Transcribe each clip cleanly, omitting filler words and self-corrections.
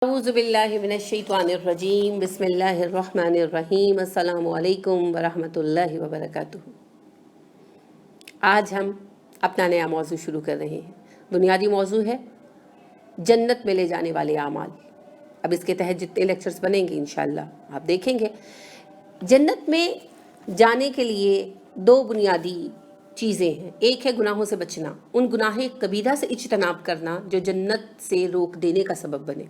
اعوذ باللہ من الشیطان الرجیم بسم اللہ الرحمن الرحیم السلام علیکم ورحمۃ اللہ وبرکاتہ۔ آج ہم اپنا نیا موضوع شروع کر رہے ہیں۔ بنیادی موضوع ہے جنت میں لے جانے والے اعمال۔ اب اس کے تحت جتنے لیکچرز بنیں گے انشاءاللہ آپ دیکھیں گے۔ جنت میں جانے کے لیے دو بنیادی چیزیں ہیں۔ ایک ہے گناہوں سے بچنا، ان گناہ کبیرہ سے اجتناب کرنا جو جنت سے روک دینے کا سبب بنے۔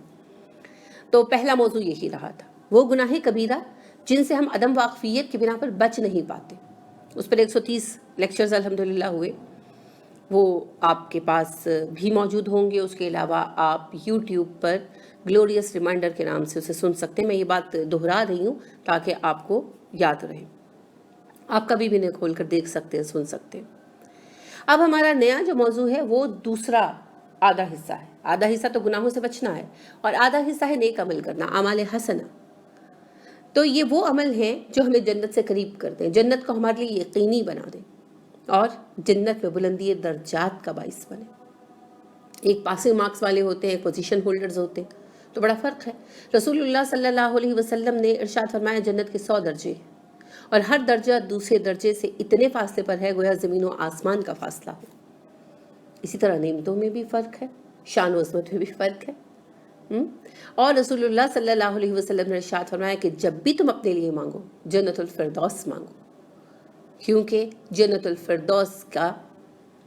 تو پہلا موضوع یہی رہا تھا، وہ گناہ کبیرہ جن سے ہم عدم واقفیت کی بنا پر بچ نہیں پاتے۔ اس پر 130 لیکچرز الحمدللہ ہوئے، وہ آپ کے پاس بھی موجود ہوں گے۔ اس کے علاوہ آپ یوٹیوب پر گلوریس ریمائنڈر کے نام سے اسے سن سکتے ہیں۔ میں یہ بات دہرا رہی ہوں تاکہ آپ کو یاد رہے، آپ کبھی بھی انہیں کھول کر دیکھ سکتے ہیں، سن سکتے ہیں۔ اب ہمارا نیا جو موضوع ہے وہ دوسرا آدھا حصہ ہے۔ آدھا حصہ تو گناہوں سے بچنا ہے اور آدھا حصہ ہے نیک عمل کرنا، اعمال حسنہ۔ تو یہ وہ عمل ہیں جو ہمیں جنت سے قریب کر دیں، جنت کو ہمارے لیے یقینی بنا دیں اور جنت میں بلندی درجات کا باعث بنے۔ ایک پاسنگ مارکس والے ہوتے ہیں، ایک پوزیشن ہولڈرز ہوتے ہیں، تو بڑا فرق ہے۔ رسول اللہ صلی اللہ علیہ وسلم نے ارشاد فرمایا جنت کے 100 درجے ہیں اور ہر درجہ دوسرے درجے سے اتنے فاصلے پر ہے گویا زمین و آسمان کا فاصلہ ہو۔ اسی طرح نعمتوں میں بھی فرق ہے، شان و عظمت میں بھی فرق ہے۔ اور رسول اللہ صلی اللہ علیہ وسلم نے ارشاد فرمایا کہ جب بھی تم اپنے لیے مانگو جنت الفردوس مانگو، کیونکہ جنت الفردوس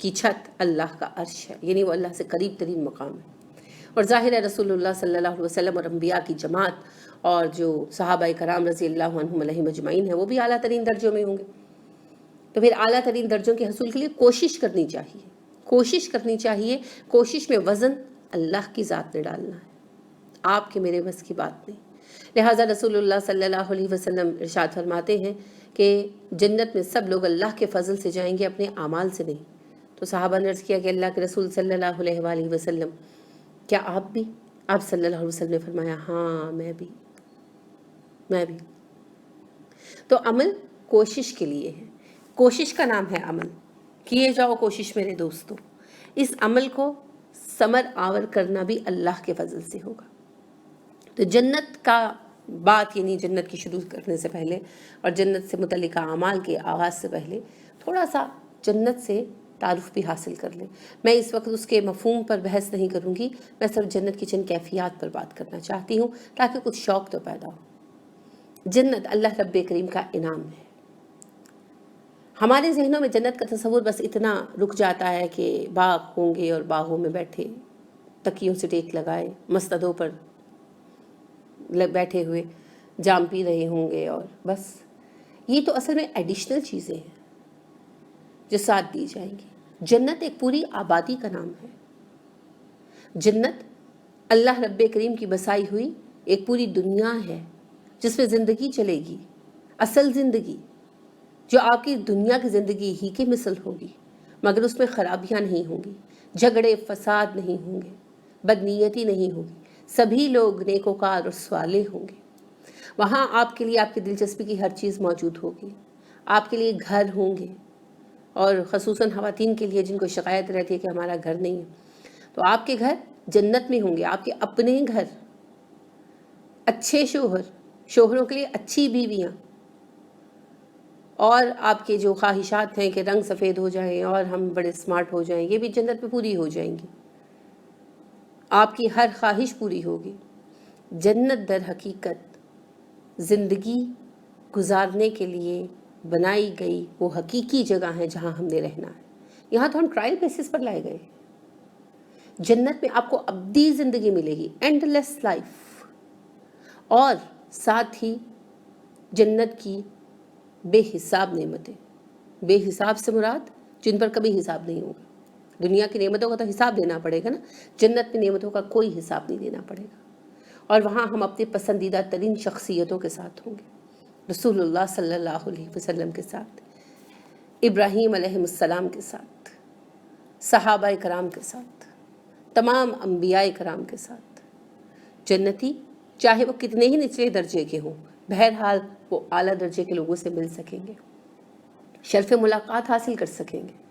کی چھت اللہ کا عرش ہے، یعنی وہ اللہ سے قریب ترین مقام ہے۔ اور ظاہر ہے رسول اللہ صلی اللہ علیہ وسلم اور انبیاء کی جماعت اور جو صحابہ کرام رضی اللہ عنہم علیہم اجمعین ہیں وہ بھی اعلیٰ ترین درجوں میں ہوں گے۔ تو پھر اعلیٰ ترین درجوں کے حصول کے لیے کوشش کرنی چاہیے، کوشش کرنی چاہیے۔ کوشش میں وزن اللہ کی ذات نے ڈالنا ہے، آپ کے میرے بس کی بات نہیں۔ لہٰذا رسول اللہ صلی اللہ علیہ وسلم ارشاد فرماتے ہیں کہ جنت میں سب لوگ اللہ کے فضل سے جائیں گے، اپنے اعمال سے نہیں۔ تو صحابہ نے عرض کیا کہ اللہ کے رسول صلی اللہ علیہ وآلہ وسلم کیا آپ بھی؟ آپ صلی اللہ علیہ وسلم نے فرمایا ہاں میں بھی۔ تو عمل کوشش کے لیے ہے، کوشش کا نام ہے عمل۔ کیے جاؤ کوشش میرے دوستو۔ اس عمل کو ثمر آور کرنا بھی اللہ کے فضل سے ہوگا۔ تو جنت کا بات، یعنی جنت کی شروع کرنے سے پہلے اور جنت سے متعلقہ اعمال کے آغاز سے پہلے تھوڑا سا جنت سے تعارف بھی حاصل کر لیں۔ میں اس وقت اس کے مفہوم پر بحث نہیں کروں گی، میں صرف جنت کی چند کیفیات پر بات کرنا چاہتی ہوں تاکہ کچھ شوق تو پیدا ہو۔ جنت اللہ رب کریم کا انعام ہے۔ ہمارے ذہنوں میں جنت کا تصور بس اتنا رک جاتا ہے کہ باغ ہوں گے اور باغوں میں بیٹھے تکیوں سے ٹیک لگائے مسندوں پر بیٹھے ہوئے جام پی رہے ہوں گے، اور بس یہ تو اصل میں ایڈیشنل چیزیں ہیں جو ساتھ دی جائیں گی۔ جنت ایک پوری آبادی کا نام ہے۔ جنت اللہ رب کریم کی بسائی ہوئی ایک پوری دنیا ہے جس میں زندگی چلے گی، اصل زندگی جو آپ کی دنیا کی زندگی ہی کے مثل ہوگی، مگر اس میں خرابیاں نہیں ہوں گی، جھگڑے فساد نہیں ہوں گے، بدنیتی نہیں ہوگی، سبھی لوگ نیکوکار اور صالح ہوں گے۔ وہاں آپ کے لیے آپ کی دلچسپی کی ہر چیز موجود ہوگی، آپ کے لیے گھر ہوں گے، اور خصوصاً خواتین کے لیے جن کو شکایت رہتی ہے کہ ہمارا گھر نہیں ہے، تو آپ کے گھر جنت میں ہوں گے، آپ کے اپنے گھر، اچھے شوہر، شوہروں کے لیے اچھی بیویاں، اور آپ کے جو خواہشات ہیں کہ رنگ سفید ہو جائیں اور ہم بڑے سمارٹ ہو جائیں، یہ بھی جنت میں پوری ہو جائیں گی۔ آپ کی ہر خواہش پوری ہوگی۔ جنت در حقیقت زندگی گزارنے کے لیے بنائی گئی وہ حقیقی جگہ ہے جہاں ہم نے رہنا ہے۔ یہاں تو ہم ٹرائل بیسس پر لائے گئے۔ جنت میں آپ کو ابدی زندگی ملے گی، اینڈ لیس لائف، اور ساتھ ہی جنت کی بے حساب نعمتیں۔ بے حساب سے مراد جن پر کبھی حساب نہیں ہوگا۔ دنیا کی نعمتوں کا تو حساب دینا پڑے گا نا، جنت میں نعمتوں کا کوئی حساب نہیں دینا پڑے گا، اور وہاں ہم اپنے پسندیدہ ترین شخصیتوں کے ساتھ ہوں گے، رسول اللہ صلی اللہ علیہ وسلم کے ساتھ، ابراہیم علیہ السلام کے ساتھ، صحابہ کرام کے ساتھ، تمام انبیاء کرام کے ساتھ۔ جنتی چاہے وہ کتنے ہی نچلے درجے کے ہوں، بہرحال وہ اعلیٰ درجے کے لوگوں سے مل سکیں گے، شرف ملاقات حاصل کر سکیں گے۔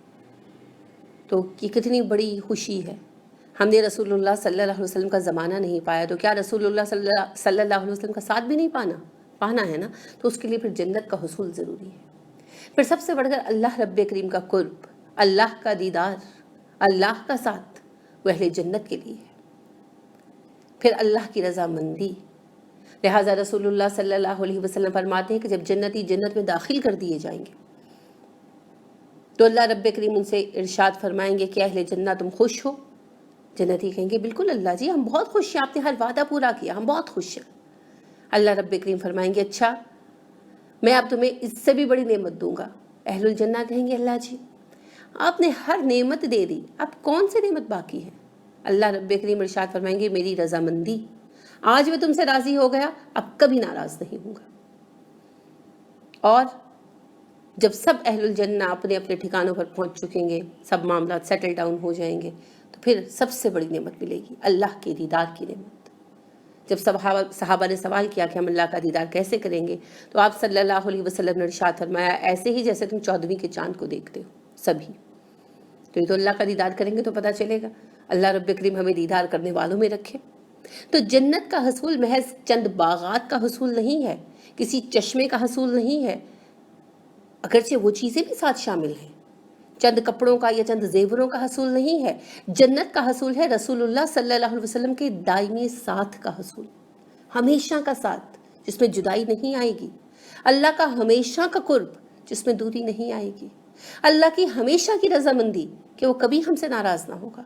تو یہ کتنی بڑی خوشی ہے۔ ہم نے رسول اللہ صلی اللہ علیہ وسلم کا زمانہ نہیں پایا تو کیا رسول اللہ صلی اللہ علیہ وسلم کا ساتھ بھی نہیں پانا ہے نا؟ تو اس کے لیے پھر جنت کا حصول ضروری ہے۔ پھر سب سے بڑھ کر اللہ رب کریم کا قرب، اللہ کا دیدار، اللہ کا ساتھ، وہ اہل جنت کے لیے ہے۔ پھر اللہ کی رضامندی، لہٰذا رسول اللہ صلی اللہ علیہ وسلم فرماتے ہیں کہ جب جنتی جنت میں داخل کر دیے جائیں گے تو اللہ رب کریم ان سے ارشاد فرمائیں گے کہ اہل جنت تم خوش ہو؟ جنتی کہیں گے بالکل اللہ جی، ہم بہت خوش ہیں، آپ نے ہر وعدہ پورا کیا، ہم بہت خوش ہیں۔ اللہ رب کریم فرمائیں گے اچھا میں اب تمہیں اس سے بھی بڑی نعمت دوں گا۔ اہل الجنہ کہیں گے اللہ جی آپ نے ہر نعمت دے دی، اب کون سی نعمت باقی ہے؟ اللہ رب کریم ارشاد فرمائیں گے میری رضامندی، آج میں تم سے راضی ہو گیا، اب کبھی ناراض نہیں ہوں گا۔ اور جب سب اہل الجنہ اپنے اپنے ٹھکانوں پر پہنچ چکیں گے، سب معاملات سیٹل ڈاؤن ہو جائیں گے، تو پھر سب سے بڑی نعمت ملے گی اللہ کے دیدار کی نعمت۔ جب صحابہ نے سوال کیا کہ ہم اللہ کا دیدار کیسے کریں گے تو آپ صلی اللہ علیہ وسلم نے ارشاد فرمایا ایسے ہی جیسے تم 14ویں کے چاند کو دیکھتے ہو سبھی۔ تو یہ تو اللہ کا دیدار کریں گے تو پتہ چلے گا۔ اللہ رب کریم ہمیں دیدار کرنے والوں میں رکھے۔ تو جنت کا حصول محض چند باغات کا حصول نہیں ہے، کسی چشمے کا حصول نہیں ہے، اگرچہ وہ چیزیں بھی ساتھ شامل ہیں، چند کپڑوں کا یا چند زیوروں کا حصول نہیں ہے۔ جنت کا حصول ہے رسول اللہ صلی اللہ علیہ وسلم کے دائمی ساتھ کا حصول، ہمیشہ کا ساتھ جس میں جدائی نہیں آئے گی، اللہ کا ہمیشہ کا قرب جس میں دوری نہیں آئے گی، اللہ کی ہمیشہ کی رضامندی کہ وہ کبھی ہم سے ناراض نہ ہوگا،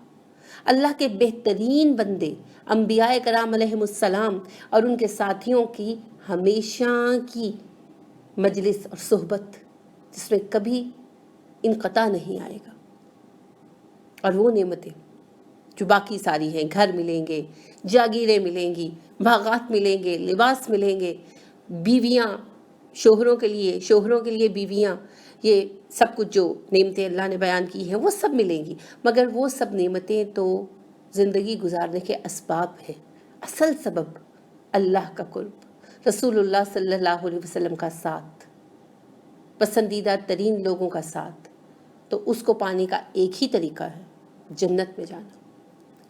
اللہ کے بہترین بندے انبیاء کرام علیہم السلام اور ان کے ساتھیوں کی ہمیشہ کی مجلس اور صحبت جس میں کبھی انقطاع نہیں آئے گا۔ اور وہ نعمتیں جو باقی ساری ہیں، گھر ملیں گے، جاگیریں ملیں گی، باغات ملیں گے، لباس ملیں گے، بیویاں شوہروں کے لیے بیویاں، یہ سب کچھ جو نعمتیں اللہ نے بیان کی ہیں وہ سب ملیں گی، مگر وہ سب نعمتیں تو زندگی گزارنے کے اسباب ہیں، اصل سبب اللہ کا قرب، رسول اللہ صلی اللہ علیہ وسلم کا ساتھ، پسندیدہ ترین لوگوں کا ساتھ، تو اس کو پانے کا ایک ہی طریقہ ہے جنت میں جانا۔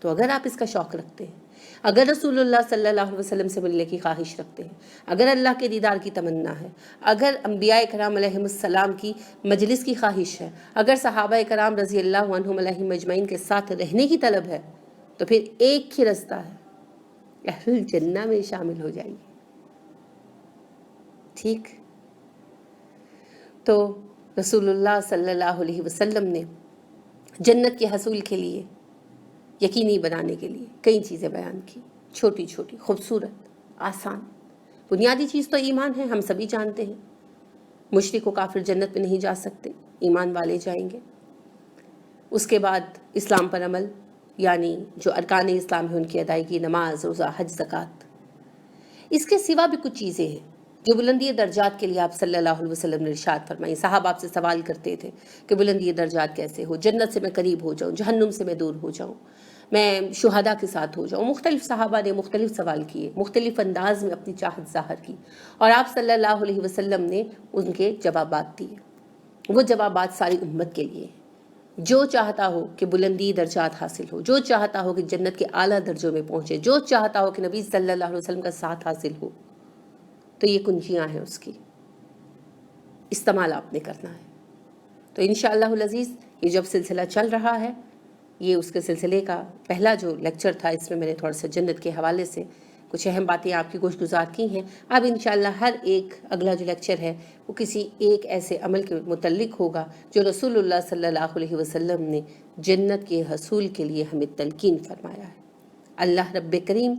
تو اگر آپ اس کا شوق رکھتے ہیں، اگر رسول اللہ صلی اللہ علیہ وسلم سے ملنے کی خواہش رکھتے ہیں، اگر اللہ کے دیدار کی تمنا ہے، اگر انبیاء کرام علیہم السلام کی مجلس کی خواہش ہے، اگر صحابہ کرام رضی اللہ عنہم علیہم اجمعین کے ساتھ رہنے کی طلب ہے، تو پھر ایک ہی رستہ ہے، اہل الجنہ میں شامل ہو جائیے۔ ٹھیک؟ تو رسول اللہ صلی اللہ علیہ وسلم نے جنت کے حصول کے لیے یقینی بنانے کے لیے کئی چیزیں بیان کی، چھوٹی چھوٹی، خوبصورت، آسان۔ بنیادی چیز تو ایمان ہے، ہم سبھی جانتے ہیں، مشرک و کافر جنت میں نہیں جا سکتے، ایمان والے جائیں گے۔ اس کے بعد اسلام پر عمل، یعنی جو ارکان اسلام ہیں ان کی ادائیگی، نماز، روزہ، حج، زکوٰۃ۔ اس کے سوا بھی کچھ چیزیں ہیں جو بلندی درجات کے لیے آپ صلی اللہ علیہ وسلم نے ارشاد فرمائی۔ صحابہ آپ سے سوال کرتے تھے کہ بلندی درجات کیسے ہو، جنت سے میں قریب ہو جاؤں، جہنم سے میں دور ہو جاؤں، میں شہداء کے ساتھ ہو جاؤں۔ مختلف صحابہ نے مختلف سوال کیے، مختلف انداز میں اپنی چاہت ظاہر کی، اور آپ صلی اللہ علیہ وسلم نے ان کے جوابات دیے۔ وہ جوابات ساری امت کے لیے ہیں۔ جو چاہتا ہو کہ بلندی درجات حاصل ہو، جو چاہتا ہو کہ جنت کے اعلیٰ درجوں میں پہنچے، جو چاہتا ہو کہ نبی صلی اللہ علیہ وسلم کا ساتھ حاصل ہو، تو یہ کنجیاں ہیں اس کی، استعمال آپ نے کرنا ہے۔ تو انشاءاللہ العزیز یہ جب سلسلہ چل رہا ہے، یہ اس کے سلسلے کا پہلا جو لیکچر تھا، اس میں نے تھوڑا سا جنت کے حوالے سے کچھ اہم باتیں آپ کی گوش گزار کی ہیں۔ اب انشاءاللہ ہر ایک اگلا جو لیکچر ہے وہ کسی ایک ایسے عمل کے متعلق ہوگا جو رسول اللہ صلی اللہ علیہ وسلم نے جنت کے حصول کے لیے ہمیں تلقین فرمایا ہے۔ اللہ رب کریم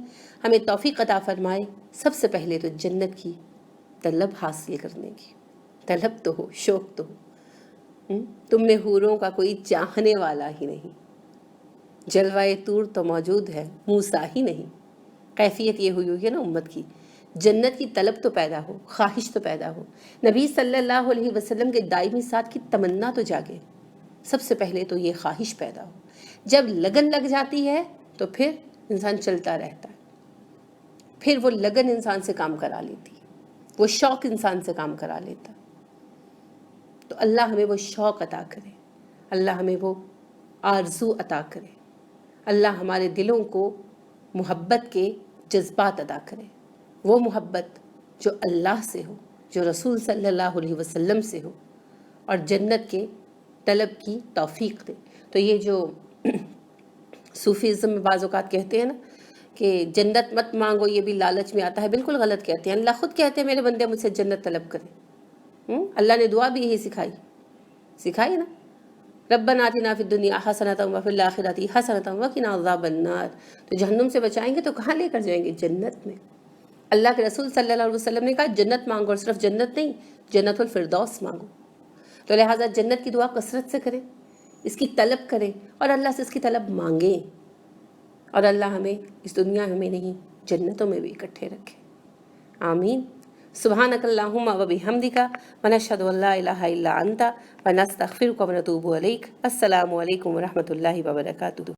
ہمیں توفیق عطا فرمائے، سب سے پہلے تو جنت کی طلب حاصل کرنے کی، طلب تو ہو، شوق تو ہو۔ تم میں حوروں کا کوئی چاہنے والا ہی نہیں، جلوہ طور تو موجود ہے، موسیٰ ہی نہیں۔ کیفیت یہ ہوئی ہے نا امت کی، جنت کی طلب تو پیدا ہو، خواہش تو پیدا ہو، نبی صلی اللہ علیہ وسلم کے دائمی ساتھ کی تمنا تو جاگے۔ سب سے پہلے تو یہ خواہش پیدا ہو، جب لگن لگ جاتی ہے تو پھر انسان چلتا رہتا ہے، پھر وہ لگن انسان سے کام کرا لیتی، وہ شوق انسان سے کام کرا لیتا۔ تو اللہ ہمیں وہ شوق عطا کرے، اللہ ہمیں وہ آرزو عطا کرے، اللہ ہمارے دلوں کو محبت کے جذبات عطا کرے، وہ محبت جو اللہ سے ہو، جو رسول صلی اللہ علیہ وسلم سے ہو، اور جنت کے طلب کی توفیق دے۔ تو یہ جو صوفیزم میں بعض اوقات کہتے ہیں نا کہ جنت مت مانگو، یہ بھی لالچ میں آتا ہے، بالکل غلط کہتے ہیں۔ اللہ خود کہتے ہیں میرے بندے مجھ سے جنت طلب کریں۔ اللہ نے دعا بھی یہی سکھائی نا، ربنا آتنا فی الدنیا حسنۃ وفی الآخرۃ حسنۃ وقنا عذاب النار۔ تو جہنم سے بچائیں گے تو کہاں لے کر جائیں گے؟ جنت میں۔ اللہ کے رسول صلی اللہ علیہ وسلم نے کہا جنت مانگو، اور صرف جنت نہیں، جنت الفردوس مانگو۔ تو لہٰذا جنت کی دعا کثرت سے کریں، اس کی طلب کریں، اور اللہ سے اس کی طلب مانگیں، اور اللہ ہمیں اس دنیا میں نہیں جنتوں میں بھی اکٹھے رکھے۔ آمین۔ سبحانک اللہم و بحمدک ونشہد ان لا الہ الا انت ونستغفرک ونتوب الیک۔ السلام علیکم ورحمۃ اللہ وبرکاتہ۔